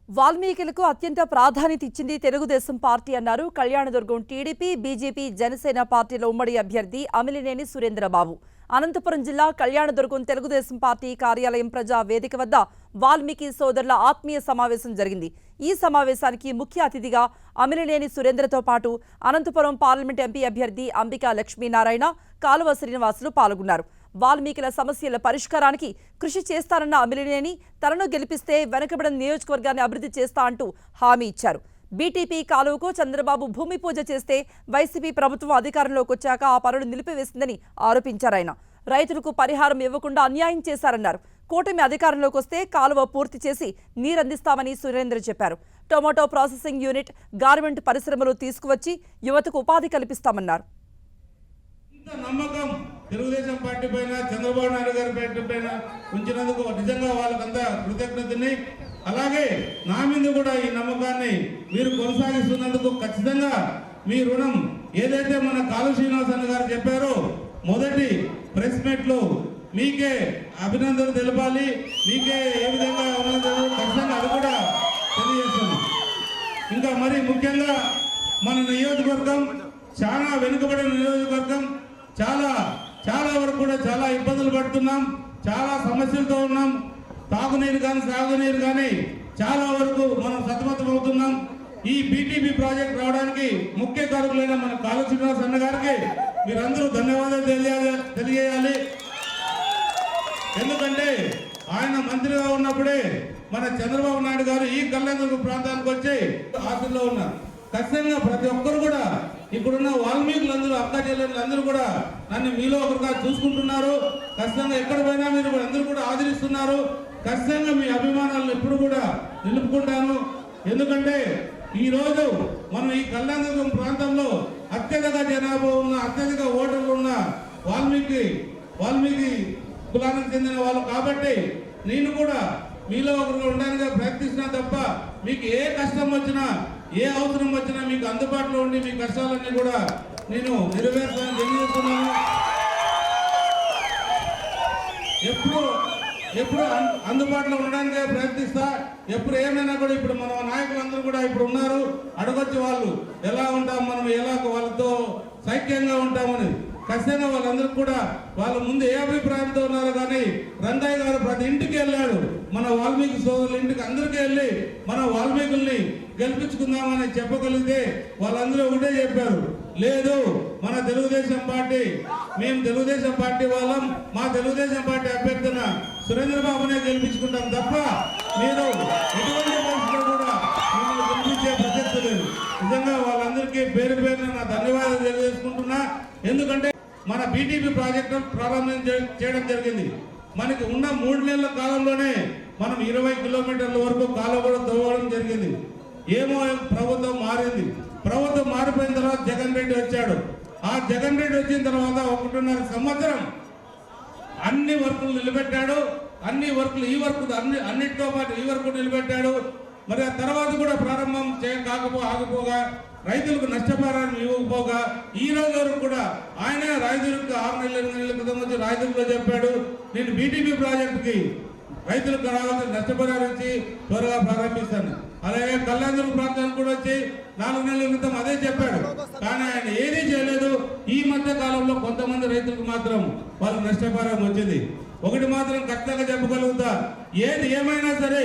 వాల్మీకులకు అత్యంత ప్రాధాన్యత ఇచ్చింది తెలుగుదేశం పార్టీ అన్నారు కళ్యాణదుర్గం టీడీపీ బీజేపీ జనసేన పార్టీల ఉమ్మడి అభ్యర్థి అమిలినేని సురేంద్రబాబు. అనంతపురం జిల్లా కళ్యాణదుర్గం తెలుగుదేశం పార్టీ కార్యాలయం ప్రజా వేదిక వద్ద వాల్మీకి సోదరుల ఆత్మీయ సమావేశం జరిగింది. ఈ సమావేశానికి ముఖ్య అతిథిగా అమిలినేని సురేంద్రతో పాటు అనంతపురం పార్లమెంట్ ఎంపీ అభ్యర్థి అంబికా లక్ష్మీనారాయణ, కాలువ శ్రీనివాసులు పాల్గొన్నారు. వాల్మీకుల సమస్యల పరిష్కారానికి కృషి చేస్తారన్న అమిలినేని తనను గెలిపిస్తే వెనకబడిన నియోజకవర్గాన్ని అభివృద్ధి చేస్తా అంటూ హామీ ఇచ్చారు. బీటీపీ కాలువకు చంద్రబాబు భూమి పూజ చేస్తే వైసీపీ ప్రభుత్వం అధికారంలోకి వచ్చాక ఆ పనులు నిలిపివేసిందని ఆరోపించారాయన. రైతులకు పరిహారం ఇవ్వకుండా అన్యాయం చేశారన్నారు. కూటమి అధికారంలోకి వస్తే కాలువ పూర్తి చేసి నీరందిస్తామని సురేంద్ర చెప్పారు. టొమాటో ప్రాసెసింగ్ యూనిట్, గార్మెంట్ పరిశ్రమలు తీసుకువచ్చి యువతకు ఉపాధి కల్పిస్తామన్నారు. నమ్మకం తెలుగుదేశం పార్టీ పైన, చంద్రబాబు నాయుడు గారి పార్టీ పైన ఉంచినందుకు నిజంగా వాళ్ళకంతా కృతజ్ఞతని, అలాగే నా మీద కూడా ఈ నమ్మకాన్ని మీరు కొనసాగిస్తున్నందుకు ఖచ్చితంగా మీ రుణం ఏదైతే మన కాలు శ్రీనివాసన్ గారు చెప్పారో మొదటి ప్రెస్ మీట్ లో మీకే అభినందనలు తెలపాలి, మీకే ఏ విధంగా ఖచ్చితంగా అది కూడా తెలియజేస్తున్నాం. ఇంకా మరి ముఖ్యంగా మన నియోజకవర్గం చాలా వెనుకబడిన నియోజకవర్గం, చాలా వరకు కూడా చాలా ఇబ్బందులు పడుతున్నాం, చాలా సమస్యలతో ఉన్నాం. తాగునీరు కానీ సాగునీరు కానీ చాలా వరకు మనం సతమతం అవుతున్నాం. ఈ బీటీపీ ప్రాజెక్ట్ రావడానికి ముఖ్య కారకులైన మన కాలు శ్రీనివాస్ అన్న గారికి మీరందరూ ధన్యవాదాలు తెలియజేయాలి. ఎందుకంటే ఆయన మంత్రిగా ఉన్నప్పుడే మన చంద్రబాబు నాయుడు గారు ఈ కళ్యాణదుర్గం ప్రాంతానికి వచ్చి ఆశల్లో ఉన్నారు. ఖచ్చితంగా ప్రతి ఒక్కరు కూడా ఇప్పుడున్న వాల్మీకులందరూ, అక్క చెల్లెళ్ళందరూ కూడా నన్ను మీలో ఒకరుగా చూసుకుంటున్నారు. ఖచ్చితంగా ఎక్కడ పోయినా మీరు అందరూ కూడా ఆదరిస్తున్నారు. ఖచ్చితంగా మీ అభిమానాలను ఎప్పుడు కూడా నిలుపుకుంటాను. ఎందుకంటే ఈరోజు మనం ఈ కళ్యాణదుర్గం ప్రాంతంలో అత్యధిక జనాభా ఉన్న, అత్యధిక ఓటర్లు ఉన్న వాల్మీకి కులానికి చెందిన వాళ్ళు కాబట్టి నేను కూడా మీలో ఒకరుగా ఉండడానికి ప్రయత్నిస్తున్నా తప్ప మీకు ఏ కష్టం వచ్చినా, ఏ అవసరం వచ్చినా మీకు అందుబాటులో ఉండి మీ కష్టాలన్నీ కూడా నేను నెరవేర్చాలని తెలియజేస్తున్నాను. ఎప్పుడు అందుబాటులో ఉండడానికే ప్రయత్నిస్తా. ఎప్పుడు ఏమైనా కూడా ఇప్పుడు మన నాయకులందరూ కూడా ఇప్పుడు ఉన్నారు, అడగొచ్చి వాళ్ళు ఎలా ఉంటాం, మనం ఎలా వాళ్ళతో సైక్యంగా ఉంటామని. ఖచ్చితంగా వాళ్ళందరూ కూడా వాళ్ళ ముందు ఏ అభిప్రాయంతో ఉన్నారో కానీ రంగయ్య గారు ప్రతి ఇంటికి వెళ్ళాడు. మన వాల్మీకి సోదరుల ఇంటికి అందరికీ వెళ్ళి మన వాల్మీకుల్ని గెలిపించుకుందామని చెప్పగలిగితే వాళ్ళందరూ ఒకటే చెప్పారు, లేదు మన తెలుగుదేశం పార్టీ, మేము తెలుగుదేశం పార్టీ వాళ్ళం, మా తెలుగుదేశం పార్టీ అభ్యర్థిన సురేంద్రబాబునే గెలిపించుకుంటాం తప్ప మీరు ఎటువంటి పరిస్థితుల్లో కూడా మిమ్మల్ని గెలిపించే ప్రసక్తి లేదు. నిజంగా వాళ్ళందరికీ పేరు పేరున నా ధన్యవాదాలు తెలియజేసుకుంటున్నా. ఎందుకంటే మన బీటీపీ ప్రాజెక్టు ప్రారంభం చేయడం జరిగింది. మనకి ఉన్న 3 నెలల కాలంలోనే మనం 20 కిలోమీటర్ల వరకు కాలువ కూడా తవ్వడం జరిగింది. ఏమో ప్రభుత్వం మారింది. ప్రభుత్వం మారిపోయిన తర్వాత జగన్ రెడ్డి వచ్చాడు. ఆ జగన్ రెడ్డి వచ్చిన తర్వాత 1.5 సంవత్సరం అన్ని వర్కులు నిలబెట్టాడు. అన్ని వర్కులు అన్నిటితో పాటు ఈ వర్క్ నిలబెట్టాడు. మరి ఆ తర్వాత కూడా ప్రారంభం ఆగిపోగా రైతులకు నష్టపరిహారం ఇవ్వకపోగా ఈ రోజు వరకు కూడా ఆయన రైతులకు 6 నెలల క్రితం వచ్చి రైతులకు చెప్పాడు, నేను బీటీపీ ప్రాజెక్టుకి రైతులకు రావాల్సిన నష్టపరిహారం ఇచ్చి త్వరగా ప్రారంభిస్తాను. అలాగే కళ్యాణదుర్గం ప్రాంతానికి కూడా వచ్చి 4 నెలల క్రితం అదే చెప్పాడు. కానీ ఆయన ఏదీ చేయలేదు. ఈ మధ్య కాలంలో కొంతమంది రైతులకు మాత్రం వాళ్ళకి నష్టపరిహారం వచ్చింది. ఒకటి మాత్రం ఖచ్చితంగా చెప్పగలుగుతా, ఏది ఏమైనా సరే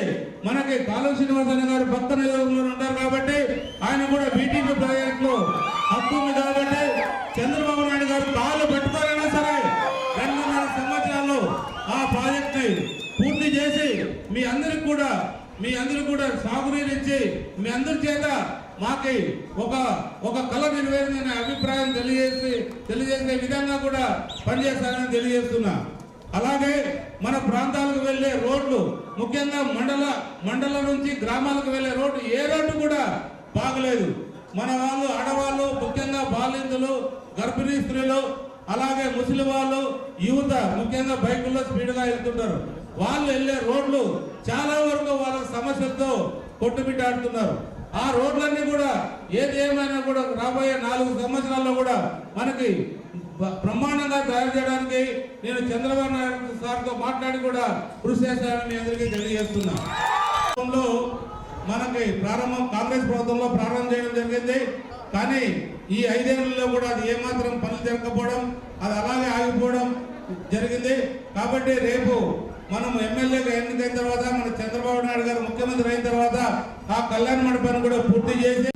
మనకి కాలు శ్రీనివాసన్ గారు భక్త నియోజకవర్గంలో ఉంటారు కాబట్టి ఆయన కూడా బీటీపీ ప్రాజెక్ట్ లో హక్కు ఉంది కాబట్టి చంద్రబాబు నాయుడు గారు కాళ్ళు పెట్టుకోవాలన్నా సరే 2.5 సంవత్సరాల్లో ఆ ప్రాజెక్ట్ ని పూర్తి చేసి మీ అందరికి కూడా సాగునీరు ఇచ్చి మీ అందరి చేత మాకి ఒక కళ నెరవేరిందనే అభిప్రాయం తెలియజేసే విధంగా కూడా పనిచేస్తానని తెలియజేస్తున్నా. అలాగే మన ప్రాంతాలకు వెళ్లే రోడ్లు, ముఖ్యంగా మండలం నుంచి గ్రామాలకు వెళ్లే రోడ్డు, ఏ రోడ్డు కూడా బాగలేదు. మన వాళ్ళు, ఆడవాళ్ళు, ముఖ్యంగా బాలింతలు, గర్భిణీ స్త్రీలు, అలాగే ముసలి వాళ్ళు, యువత ముఖ్యంగా బైకుల్లో స్పీడ్గా వెళ్తుంటారు. వాళ్ళు వెళ్లే రోడ్లు చాలా వరకు వాళ్ళ సమస్యలతో కొట్టుమిట్టాడుతున్నారు. ఆ రోడ్లన్నీ కూడా ఏది ఏమైనా కూడా రాబోయే 4 సంవత్సరాల్లో కూడా మనకి బ్రహ్మాండంగా తయారు చేయడానికి నేను చంద్రబాబు నాయుడు సార్తో మాట్లాడి కూడా కృషి చేస్తానని మీ అందరికీ తెలియజేస్తున్నా. మనకి కాంగ్రెస్ ప్రభుత్వంలో ప్రారంభం చేయడం జరిగింది. కానీ ఈ 5 ఏళ్లలో కూడా అది ఏమాత్రం పనులు జరగకపోవడం, అది అలాగే ఆగిపోవడం జరిగింది. కాబట్టి రేపు మనం ఎమ్మెల్యేగా ఎన్నికైన తర్వాత మన చంద్రబాబు నాయుడు గారు ముఖ్యమంత్రి అయిన తర్వాత ఆ కళ్యాణ మండపాన్ని కూడా పూర్తి చేసి